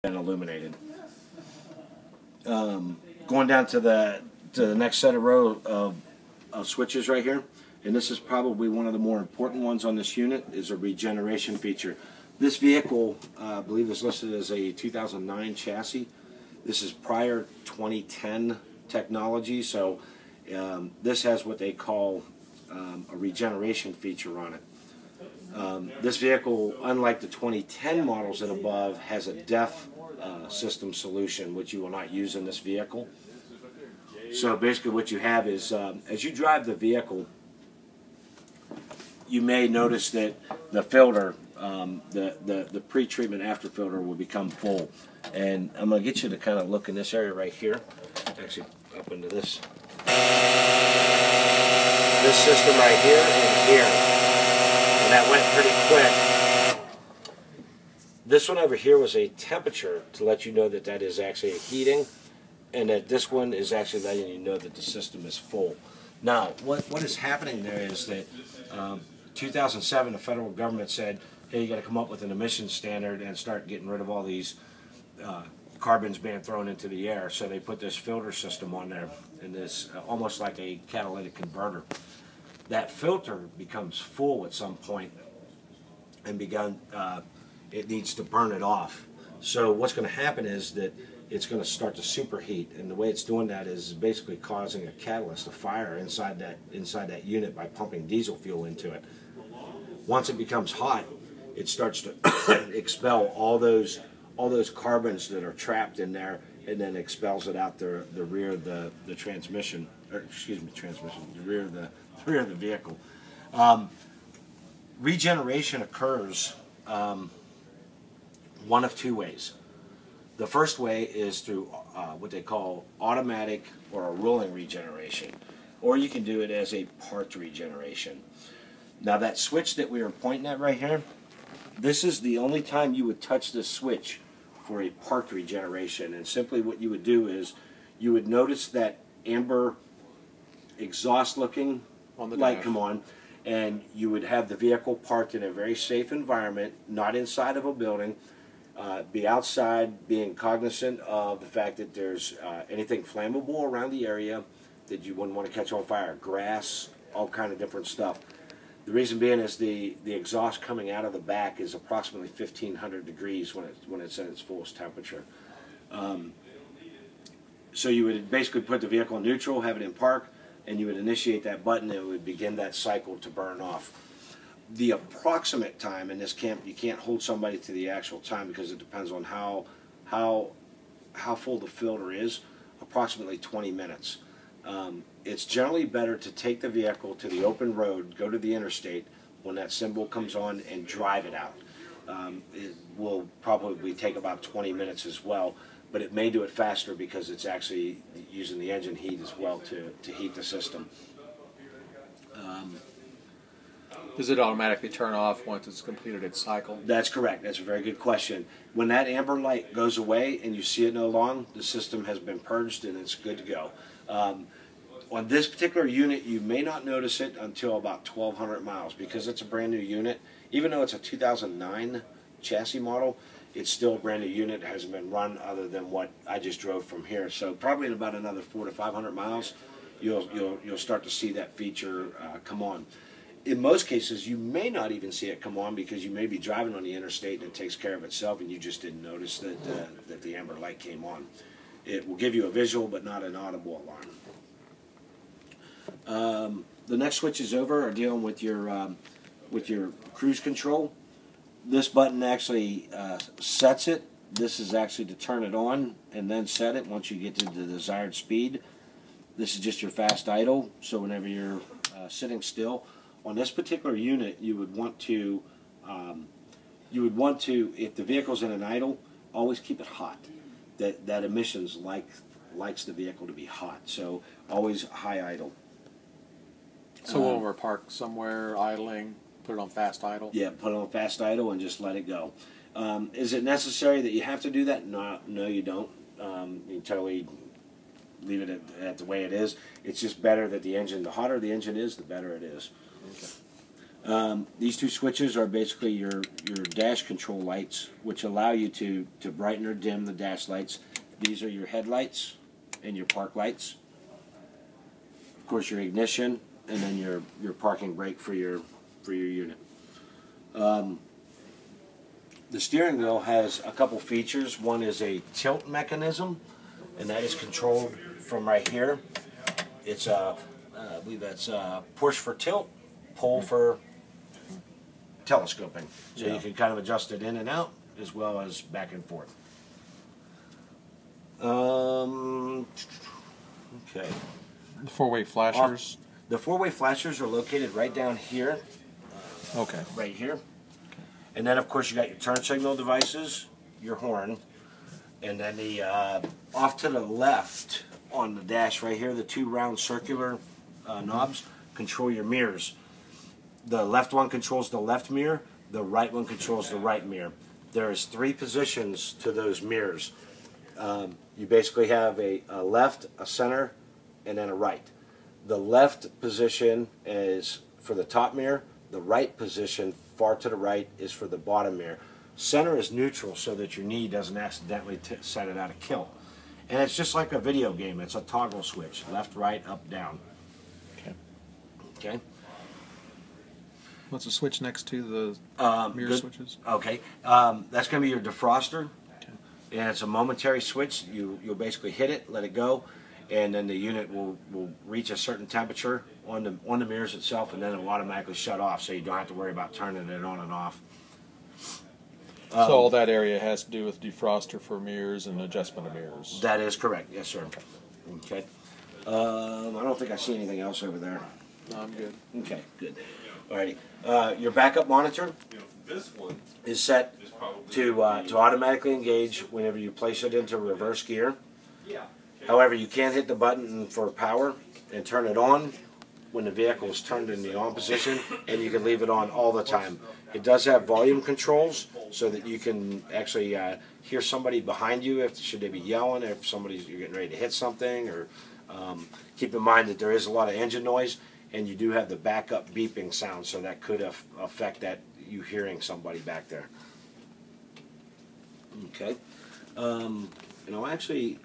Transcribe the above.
been illuminated. Going down to the next set of row of switches right here, and this is probably one of the more important ones on this unit, is a regeneration feature. This vehicle, I believe, is listed as a 2009 chassis. This is prior 2010 technology, so this has what they call a regeneration feature on it. This vehicle, unlike the 2010 models and above, has a DEF system solution, which you will not use in this vehicle. So basically what you have is, as you drive the vehicle, you may notice that the filter, the pre-treatment after filter will become full. And I'm going to get you to kind of look in this area right here, actually up into this system right here and here. And that went pretty quick. This one over here was a temperature to let you know that that is actually a heating, and that this one is actually letting you know that the system is full. Now, what is happening there is that 2007, the federal government said, hey, you got to come up with an emissions standard and start getting rid of all these carbons being thrown into the air. So they put this filter system on there, and this almost like a catalytic converter. That filter becomes full at some point, and it needs to burn it off. So what's going to happen is that it's going to start to superheat, and the way it's doing that is basically causing a catalyst, a fire inside that unit by pumping diesel fuel into it. Once it becomes hot, it starts to expel all those carbons that are trapped in there, and then expels it out the rear of the transmission, or excuse me, the rear of the vehicle. Regeneration occurs one of two ways. The first way is through what they call automatic or a rolling regeneration, or you can do it as a part regeneration. Now that switch that we were pointing at right here, this is the only time you would touch this switch for a part regeneration. And simply what you would do is you would notice that amber exhaust looking light come on, and you would have the vehicle parked in a very safe environment, not inside of a building. Be outside, being cognizant of the fact that there's anything flammable around the area that you wouldn't want to catch on fire, grass, all kind of different stuff. The reason being is the exhaust coming out of the back is approximately 1,500 degrees when it's at its fullest temperature. So you would basically put the vehicle in neutral, have it in park, and you would initiate that button, and it would begin that cycle to burn off. The approximate time in this camp, you can't hold somebody to the actual time because it depends on how full the filter is. Approximately 20 minutes. It's generally better to take the vehicle to the open road, go to the interstate when that symbol comes on, and drive it out. It will probably take about 20 minutes as well, but it may do it faster because it's actually using the engine heat as well to heat the system. Does it automatically turn off once it's completed its cycle? That's correct. That's a very good question. When that amber light goes away and you see it no longer, the system has been purged and it's good to go. On this particular unit, you may not notice it until about 1,200 miles because it's a brand new unit. Even though it's a 2009 chassis model, it's still a brand new unit. It hasn't been run other than what I just drove from here. So probably in about another 400 to 500 miles, you'll start to see that feature come on. In most cases, you may not even see it come on because you may be driving on the interstate and it takes care of itself and you just didn't notice that the amber light came on. It will give you a visual but not an audible alarm. The next switches over are dealing with your cruise control. This button actually sets it. This is actually to turn it on and then set it once you get to the desired speed. This is just your fast idle, so whenever you're sitting still. On this particular unit, you would want to, if the vehicle's in an idle, always keep it hot. That emissions likes the vehicle to be hot, so always high idle. So when we're parked somewhere idling, put it on fast idle? Yeah, put it on fast idle and just let it go. Is it necessary that you have to do that? No, you don't. You totally leave it at the way it is. It's just better that the hotter the engine is, the better it is. These two switches are basically your dash control lights, which allow you to brighten or dim the dash lights. These are your headlights and your park lights. Of course, your ignition, and then your parking brake for your unit. The steering wheel has a couple features. One is a tilt mechanism, and that is controlled from right here. It's I believe that's push for tilt, pull for telescoping. So you can kind of adjust it in and out as well as back and forth. Okay. The four-way flashers. The four-way flashers are located right down here. Okay. Right here. And then, of course, you got your turn signal devices, your horn, and then the off to the left on the dash right here, the two round circular knobs control your mirrors. The left one controls the left mirror, the right one controls the right mirror. There is 3 positions to those mirrors. You basically have a left, a center, and then a right. The left position is for the top mirror. The right position, far to the right, is for the bottom mirror. Center is neutral so that your knee doesn't accidentally set it out of kill. And it's just like a video game. It's a toggle switch. Left, right, up, down. Okay. Okay? What's the switch next to the mirror switches? Okay. That's going to be your defroster. Okay. And it's a momentary switch. You'll basically hit it, let it go, and then the unit will reach a certain temperature on the mirrors itself, and then it will automatically shut off, so you don't have to worry about turning it on and off. So all that area has to do with defroster for mirrors and adjustment of mirrors. That is correct. Yes, sir. Okay. I don't think I see anything else over there. No, I'm good. Okay, good. Alrighty. Your backup monitor is set to automatically engage whenever you place it into reverse gear. However, you can hit the button for power and turn it on when the vehicle is turned in the on position, and you can leave it on all the time. It does have volume controls so that you can actually hear somebody behind you if should they be yelling, if you're getting ready to hit something, or keep in mind that there is a lot of engine noise, and you do have the backup beeping sound, so that could affect that you hearing somebody back there. Okay. Actually,